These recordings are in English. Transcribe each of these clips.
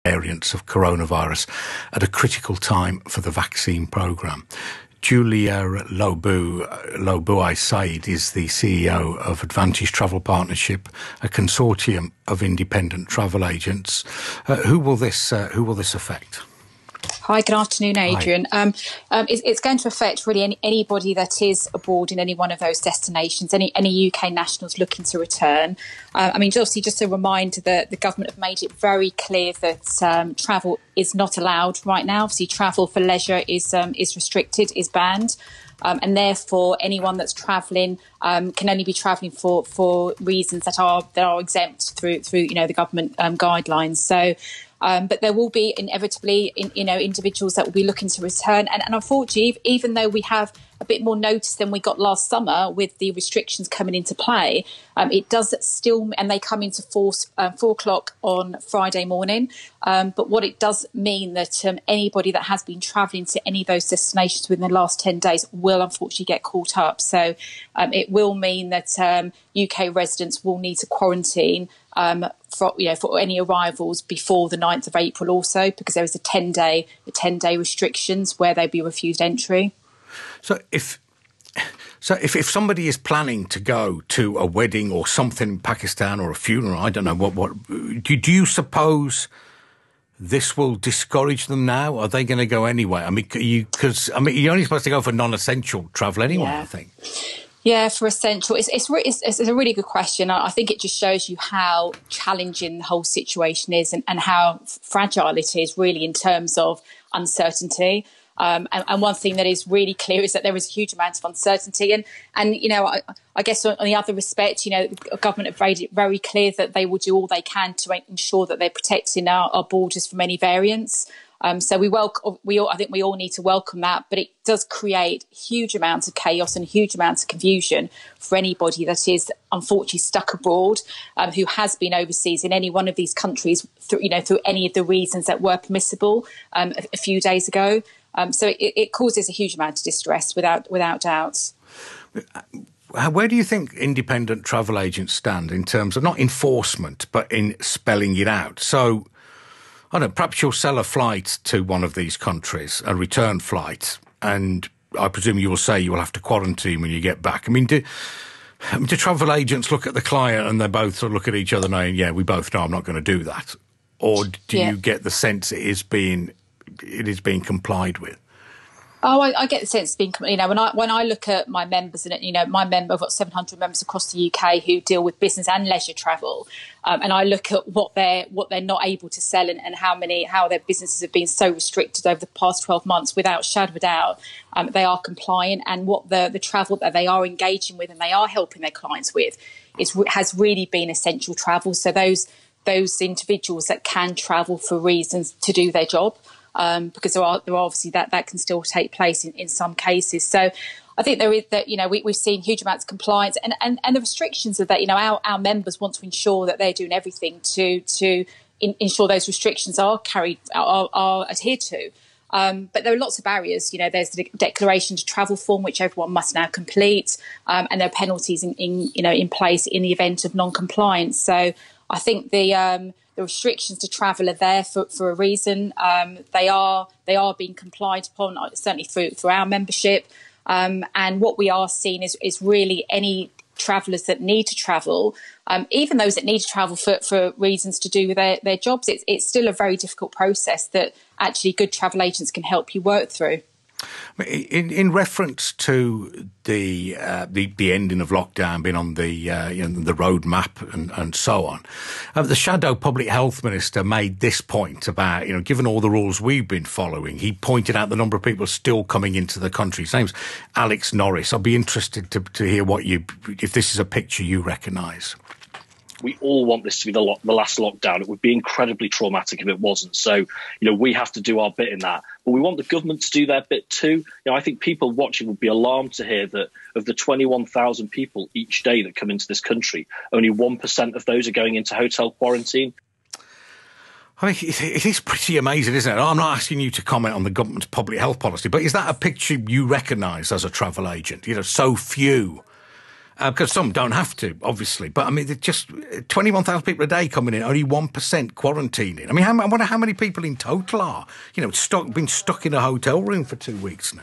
variants of coronavirus at a critical time for the vaccine programme. Julia Bue-Said is the CEO of Advantage Travel Partnership, a consortium of independent travel agents. Who will this affect? Hi, good afternoon, Adrian. It's going to affect really anybody that is abroad in any one of those destinations, any UK nationals looking to return. Just a reminder that the government have made it very clear that travel is not allowed right now. Obviously, travel for leisure is restricted, is banned. And therefore, anyone that's travelling can only be travelling for reasons that are exempt through the government guidelines. So. But there will be inevitably, individuals that will be looking to return. And unfortunately, even though we have a bit more notice than we got last summer with the restrictions coming into play, it does still, and they come into force 4:00 on Friday morning. But what it does mean that anybody that has been travelling to any of those destinations within the last 10 days will unfortunately get caught up. So it will mean that UK residents will need to quarantine for any arrivals before the 9th of April also, because there is a 10-day restrictions where they'd be refused entry. So if somebody is planning to go to a wedding or something in Pakistan or a funeral, I don't know what do you suppose this will discourage them now? Are they going to go anyway? Because you're only supposed to go for non-essential travel anyway, yeah. I think. Yeah, for essential, it's a really good question. I think it just shows you how challenging the whole situation is and how fragile it is really in terms of uncertainty. And one thing that is really clear is that there is a huge amount of uncertainty. And I guess on the other respect, the government have made it very clear that they will do all they can to ensure that they're protecting our borders from any variants. So I think we all need to welcome that, but it does create huge amounts of chaos and huge amounts of confusion for anybody that is unfortunately stuck abroad, who has been overseas in any one of these countries through any of the reasons that were permissible a few days ago. So it causes a huge amount of distress without doubt. Where do you think independent travel agents stand in terms of not enforcement, but in spelling it out? So, I don't know, perhaps you'll sell a flight to one of these countries, a return flight, and I presume you will say you will have to quarantine when you get back. Do travel agents look at the client and they both sort of look at each other knowing, yeah, we both know I'm not going to do that? Or do you get the sense it is being complied with? Oh, I get the sense being, when I look at my members, and I've got 700 members across the UK who deal with business and leisure travel, and I look at what they're not able to sell and how their businesses have been so restricted over the past 12 months. Without a shadow of a doubt, they are compliant, and what the travel that they are engaging with and they are helping their clients with has really been essential travel. So those individuals that can travel for reasons to do their job. Because there are obviously that can still take place in some cases. So I think there is that, we've seen huge amounts of compliance and the restrictions of that, our members want to ensure that they're doing everything to ensure those restrictions are adhered to. But there are lots of barriers. There's the declaration to travel form, which everyone must now complete, and there are penalties in place in the event of non-compliance. So I think the restrictions to travel are there for a reason. They are being complied upon, certainly through our membership. And what we are seeing is really any travellers that need to travel, even those that need to travel for reasons to do with their jobs. It's still a very difficult process that actually good travel agents can help you work through. In reference to the ending of lockdown being on the roadmap and so on, the shadow public health minister made this point about given all the rules we've been following, he pointed out the number of people still coming into the country. His name's Alex Norris. I'd be interested to hear if this is a picture you recognise. We all want this to be the last lockdown. It would be incredibly traumatic if it wasn't. So, we have to do our bit in that. But we want the government to do their bit too. I think people watching would be alarmed to hear that of the 21,000 people each day that come into this country, only 1% of those are going into hotel quarantine. It is pretty amazing, isn't it? I'm not asking you to comment on the government's public health policy, but is that a picture you recognise as a travel agent? So few Because some don't have to, obviously. But, I mean, it's just 21,000 people a day coming in, only 1% quarantining. I mean, I wonder how many people in total are, been stuck in a hotel room for 2 weeks now.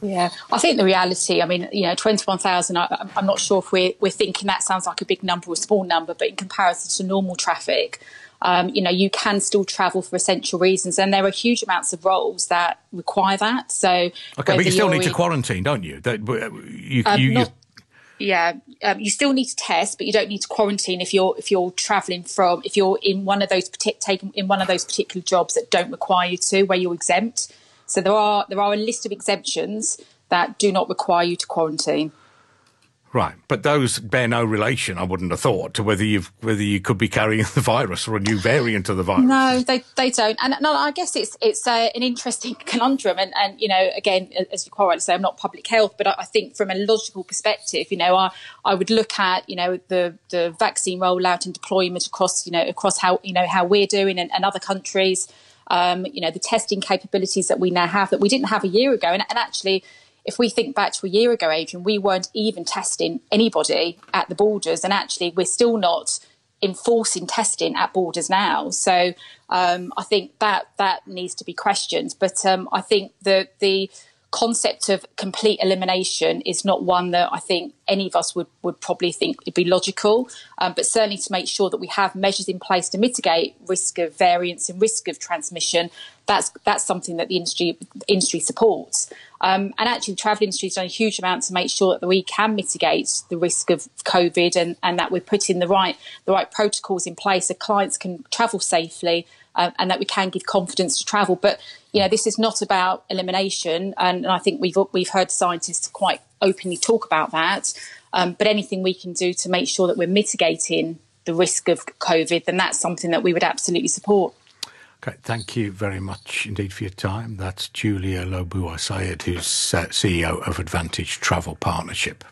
Yeah, I think the reality, 21,000, I'm not sure if we're thinking that sounds like a big number or a small number, but in comparison to normal traffic, you can still travel for essential reasons, and there are huge amounts of roles that require that. So, okay, but you still need to quarantine, don't you? You still need to test, but you don't need to quarantine if you're travelling if you're in one of those particular jobs that don't require you to, where you're exempt. So there are a list of exemptions that do not require you to quarantine. Right, but those bear no relation, I wouldn't have thought, to whether you could be carrying the virus or a new variant of the virus. No, they don't. And no, I guess it's an interesting conundrum. And again, as you quite rightly say, I'm not public health, but I think from a logical perspective, I would look at the vaccine rollout and deployment across how we're doing and other countries. The testing capabilities that we now have that we didn't have a year ago, and actually. If we think back to a year ago, Adrian, we weren't even testing anybody at the borders, and actually we're still not enforcing testing at borders now. So I think that needs to be questioned. But I think the concept of complete elimination is not one that I think any of us would probably think would be logical, but certainly to make sure that we have measures in place to mitigate risk of variants and risk of transmission. That's something that the industry supports. And actually, the travel industry has done a huge amount to make sure that we can mitigate the risk of COVID and that we're putting the right protocols in place so clients can travel safely and that we can give confidence to travel. But this is not about elimination, and I think we've heard scientists quite openly talk about that. But anything we can do to make sure that we're mitigating the risk of COVID, then that's something that we would absolutely support. Okay, thank you very much indeed for your time. That's Julia Bue-Said, who's CEO of Advantage Travel Partnership.